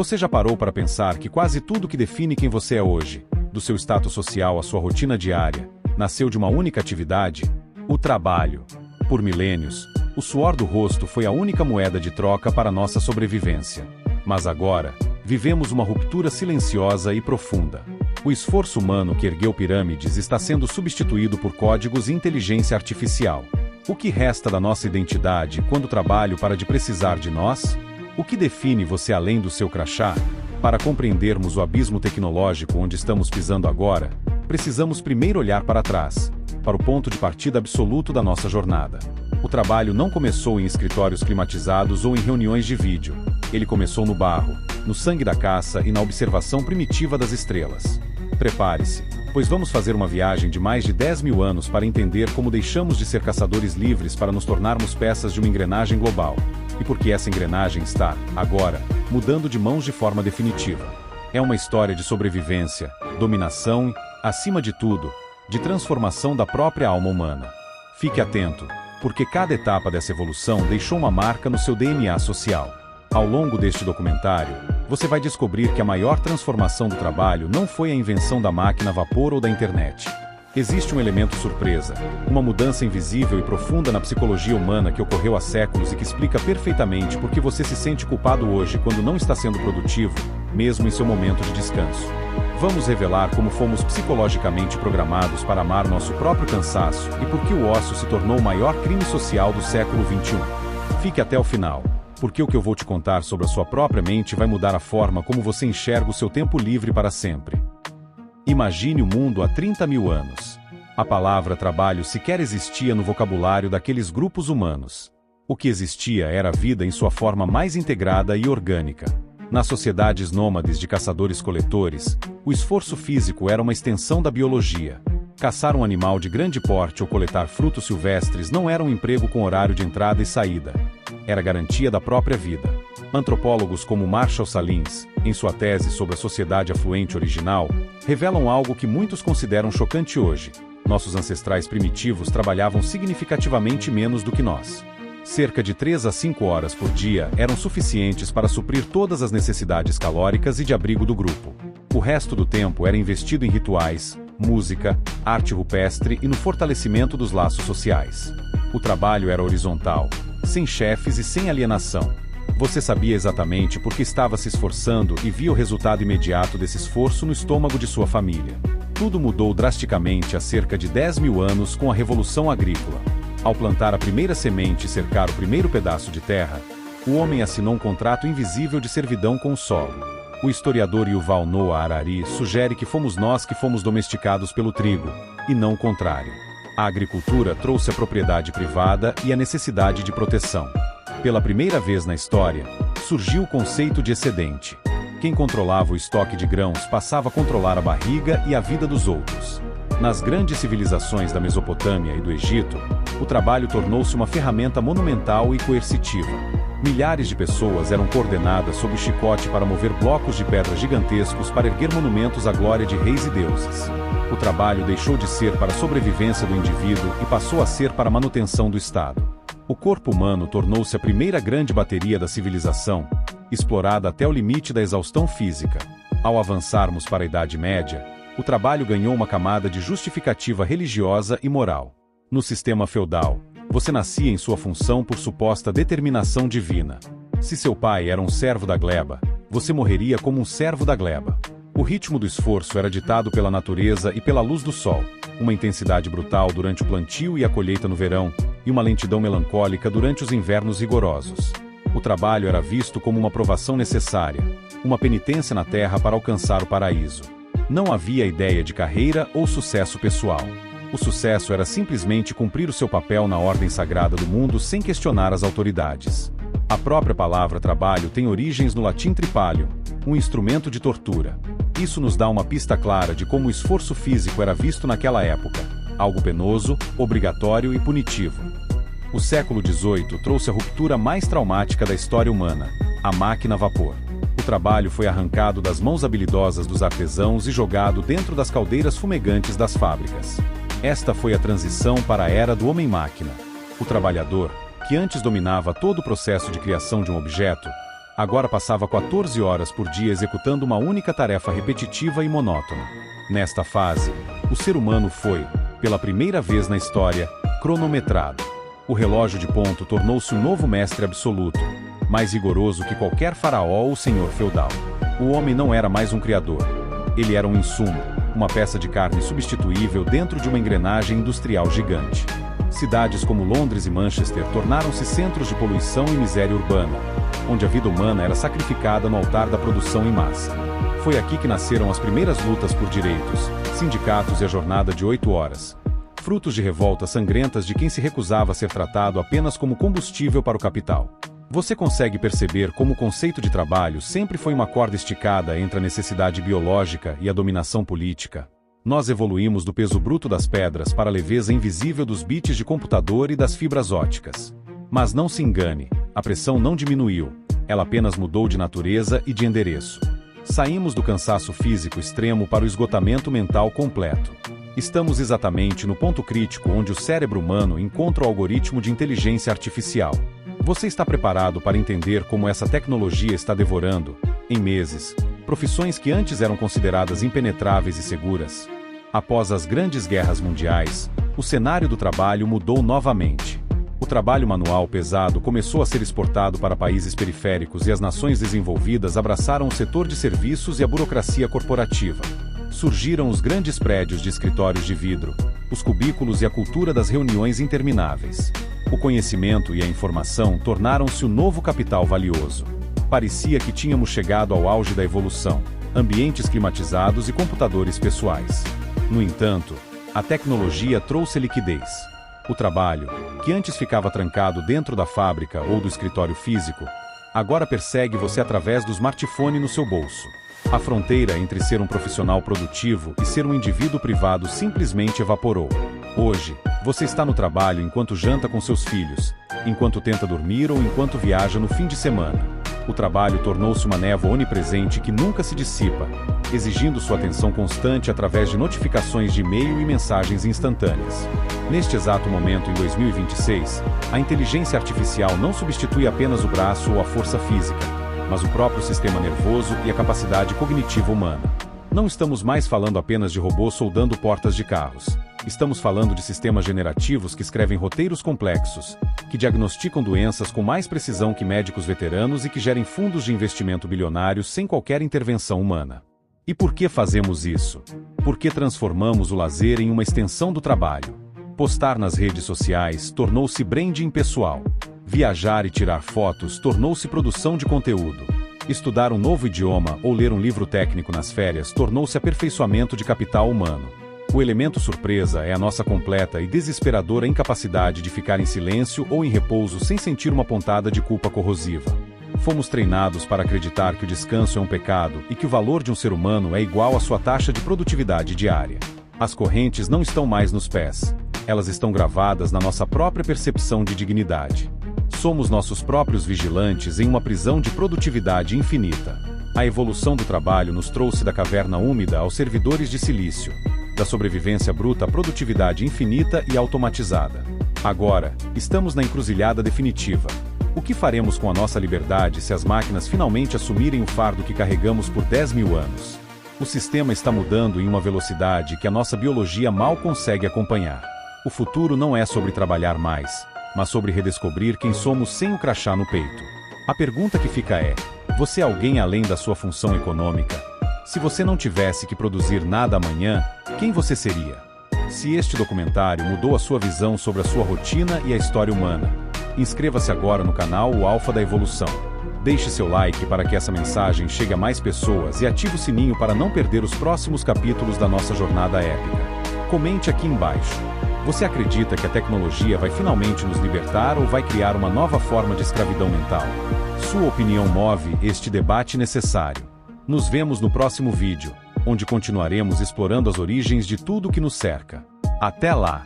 Você já parou para pensar que quase tudo que define quem você é hoje, do seu status social à sua rotina diária, nasceu de uma única atividade? O trabalho. Por milênios, o suor do rosto foi a única moeda de troca para nossa sobrevivência. Mas agora, vivemos uma ruptura silenciosa e profunda. O esforço humano que ergueu pirâmides está sendo substituído por códigos e inteligência artificial. O que resta da nossa identidade quando o trabalho para de precisar de nós? O que define você além do seu crachá? Para compreendermos o abismo tecnológico onde estamos pisando agora, precisamos primeiro olhar para trás, para o ponto de partida absoluto da nossa jornada. O trabalho não começou em escritórios climatizados ou em reuniões de vídeo. Ele começou no barro, no sangue da caça e na observação primitiva das estrelas. Prepare-se, pois vamos fazer uma viagem de mais de 10 mil anos para entender como deixamos de ser caçadores livres para nos tornarmos peças de uma engrenagem global. E por que essa engrenagem está, agora, mudando de mãos de forma definitiva. É uma história de sobrevivência, dominação e, acima de tudo, de transformação da própria alma humana. Fique atento, porque cada etapa dessa evolução deixou uma marca no seu DNA social. Ao longo deste documentário, você vai descobrir que a maior transformação do trabalho não foi a invenção da máquina a vapor ou da internet. Existe um elemento surpresa, uma mudança invisível e profunda na psicologia humana que ocorreu há séculos e que explica perfeitamente por que você se sente culpado hoje quando não está sendo produtivo, mesmo em seu momento de descanso. Vamos revelar como fomos psicologicamente programados para amar nosso próprio cansaço e por que o ócio se tornou o maior crime social do século XXI. Fique até o final, porque o que eu vou te contar sobre a sua própria mente vai mudar a forma como você enxerga o seu tempo livre para sempre. Imagine o mundo há 30 mil anos. A palavra trabalho sequer existia no vocabulário daqueles grupos humanos. O que existia era a vida em sua forma mais integrada e orgânica. Nas sociedades nômades de caçadores-coletores, o esforço físico era uma extensão da biologia. Caçar um animal de grande porte ou coletar frutos silvestres não era um emprego com horário de entrada e saída. Era garantia da própria vida. Antropólogos como Marshall Salins, em sua tese sobre a sociedade afluente original, revelam algo que muitos consideram chocante hoje. Nossos ancestrais primitivos trabalhavam significativamente menos do que nós. Cerca de 3 a 5 horas por dia eram suficientes para suprir todas as necessidades calóricas e de abrigo do grupo. O resto do tempo era investido em rituais, música, arte rupestre e no fortalecimento dos laços sociais. O trabalho era horizontal, sem chefes e sem alienação. Você sabia exatamente por que estava se esforçando e via o resultado imediato desse esforço no estômago de sua família. Tudo mudou drasticamente há cerca de 10 mil anos com a Revolução Agrícola. Ao plantar a primeira semente e cercar o primeiro pedaço de terra, o homem assinou um contrato invisível de servidão com o solo. O historiador Yuval Noah Harari sugere que fomos nós que fomos domesticados pelo trigo, e não o contrário. A agricultura trouxe a propriedade privada e a necessidade de proteção. Pela primeira vez na história, surgiu o conceito de excedente. Quem controlava o estoque de grãos passava a controlar a barriga e a vida dos outros. Nas grandes civilizações da Mesopotâmia e do Egito, o trabalho tornou-se uma ferramenta monumental e coercitiva. Milhares de pessoas eram coordenadas sob o chicote para mover blocos de pedra gigantescos para erguer monumentos à glória de reis e deuses. O trabalho deixou de ser para a sobrevivência do indivíduo e passou a ser para a manutenção do Estado. O corpo humano tornou-se a primeira grande bateria da civilização, explorada até o limite da exaustão física. Ao avançarmos para a Idade Média, o trabalho ganhou uma camada de justificativa religiosa e moral. No sistema feudal, você nascia em sua função por suposta determinação divina. Se seu pai era um servo da gleba, você morreria como um servo da gleba. O ritmo do esforço era ditado pela natureza e pela luz do sol, uma intensidade brutal durante o plantio e a colheita no verão, e uma lentidão melancólica durante os invernos rigorosos. O trabalho era visto como uma provação necessária, uma penitência na terra para alcançar o paraíso. Não havia ideia de carreira ou sucesso pessoal. O sucesso era simplesmente cumprir o seu papel na ordem sagrada do mundo sem questionar as autoridades. A própria palavra trabalho tem origens no latim tripalium, um instrumento de tortura. Isso nos dá uma pista clara de como o esforço físico era visto naquela época, algo penoso, obrigatório e punitivo. O século XVIII trouxe a ruptura mais traumática da história humana, a máquina a vapor. O trabalho foi arrancado das mãos habilidosas dos artesãos e jogado dentro das caldeiras fumegantes das fábricas. Esta foi a transição para a era do homem-máquina. O trabalhador, que antes dominava todo o processo de criação de um objeto, Agora passava 14 horas por dia executando uma única tarefa repetitiva e monótona. Nesta fase, o ser humano foi, pela primeira vez na história, cronometrado. O relógio de ponto tornou-se um novo mestre absoluto, mais rigoroso que qualquer faraó ou senhor feudal. O homem não era mais um criador. Ele era um insumo, uma peça de carne substituível dentro de uma engrenagem industrial gigante. Cidades como Londres e Manchester tornaram-se centros de poluição e miséria urbana, onde a vida humana era sacrificada no altar da produção em massa. Foi aqui que nasceram as primeiras lutas por direitos, sindicatos e a jornada de 8 horas. Frutos de revoltas sangrentas de quem se recusava a ser tratado apenas como combustível para o capital. Você consegue perceber como o conceito de trabalho sempre foi uma corda esticada entre a necessidade biológica e a dominação política? Nós evoluímos do peso bruto das pedras para a leveza invisível dos bits de computador e das fibras ópticas. Mas não se engane, a pressão não diminuiu, ela apenas mudou de natureza e de endereço. Saímos do cansaço físico extremo para o esgotamento mental completo. Estamos exatamente no ponto crítico onde o cérebro humano encontra o algoritmo de inteligência artificial. Você está preparado para entender como essa tecnologia está devorando, em meses, profissões que antes eram consideradas impenetráveis e seguras? Após as grandes guerras mundiais, o cenário do trabalho mudou novamente. O trabalho manual pesado começou a ser exportado para países periféricos e as nações desenvolvidas abraçaram o setor de serviços e a burocracia corporativa. Surgiram os grandes prédios de escritórios de vidro, os cubículos e a cultura das reuniões intermináveis. O conhecimento e a informação tornaram-se o novo capital valioso. Parecia que tínhamos chegado ao auge da evolução, ambientes climatizados e computadores pessoais. No entanto, a tecnologia trouxe liquidez. O trabalho, que antes ficava trancado dentro da fábrica ou do escritório físico, agora persegue você através do smartphone no seu bolso. A fronteira entre ser um profissional produtivo e ser um indivíduo privado simplesmente evaporou. Hoje, você está no trabalho enquanto janta com seus filhos, enquanto tenta dormir ou enquanto viaja no fim de semana. O trabalho tornou-se uma névoa onipresente que nunca se dissipa, exigindo sua atenção constante através de notificações de e-mail e mensagens instantâneas. Neste exato momento, em 2026, a inteligência artificial não substitui apenas o braço ou a força física, mas o próprio sistema nervoso e a capacidade cognitiva humana. Não estamos mais falando apenas de robôs soldando portas de carros. Estamos falando de sistemas generativos que escrevem roteiros complexos, que diagnosticam doenças com mais precisão que médicos veteranos e que gerem fundos de investimento bilionários sem qualquer intervenção humana. E por que fazemos isso? Porque transformamos o lazer em uma extensão do trabalho. Postar nas redes sociais tornou-se branding pessoal. Viajar e tirar fotos tornou-se produção de conteúdo. Estudar um novo idioma ou ler um livro técnico nas férias tornou-se aperfeiçoamento de capital humano. O elemento surpresa é a nossa completa e desesperadora incapacidade de ficar em silêncio ou em repouso sem sentir uma pontada de culpa corrosiva. Fomos treinados para acreditar que o descanso é um pecado e que o valor de um ser humano é igual à sua taxa de produtividade diária. As correntes não estão mais nos pés. Elas estão gravadas na nossa própria percepção de dignidade. Somos nossos próprios vigilantes em uma prisão de produtividade infinita. A evolução do trabalho nos trouxe da caverna úmida aos servidores de silício, da sobrevivência bruta à produtividade infinita e automatizada. Agora, estamos na encruzilhada definitiva. O que faremos com a nossa liberdade se as máquinas finalmente assumirem o fardo que carregamos por 10.000 anos? O sistema está mudando em uma velocidade que a nossa biologia mal consegue acompanhar. O futuro não é sobre trabalhar mais, mas sobre redescobrir quem somos sem o crachá no peito. A pergunta que fica é: você é alguém além da sua função econômica? Se você não tivesse que produzir nada amanhã, quem você seria? Se este documentário mudou a sua visão sobre a sua rotina e a história humana, inscreva-se agora no canal O Alfa da Evolução. Deixe seu like para que essa mensagem chegue a mais pessoas e ative o sininho para não perder os próximos capítulos da nossa jornada épica. Comente aqui embaixo. Você acredita que a tecnologia vai finalmente nos libertar ou vai criar uma nova forma de escravidão mental? Sua opinião move este debate necessário. Nos vemos no próximo vídeo, onde continuaremos explorando as origens de tudo que nos cerca. Até lá!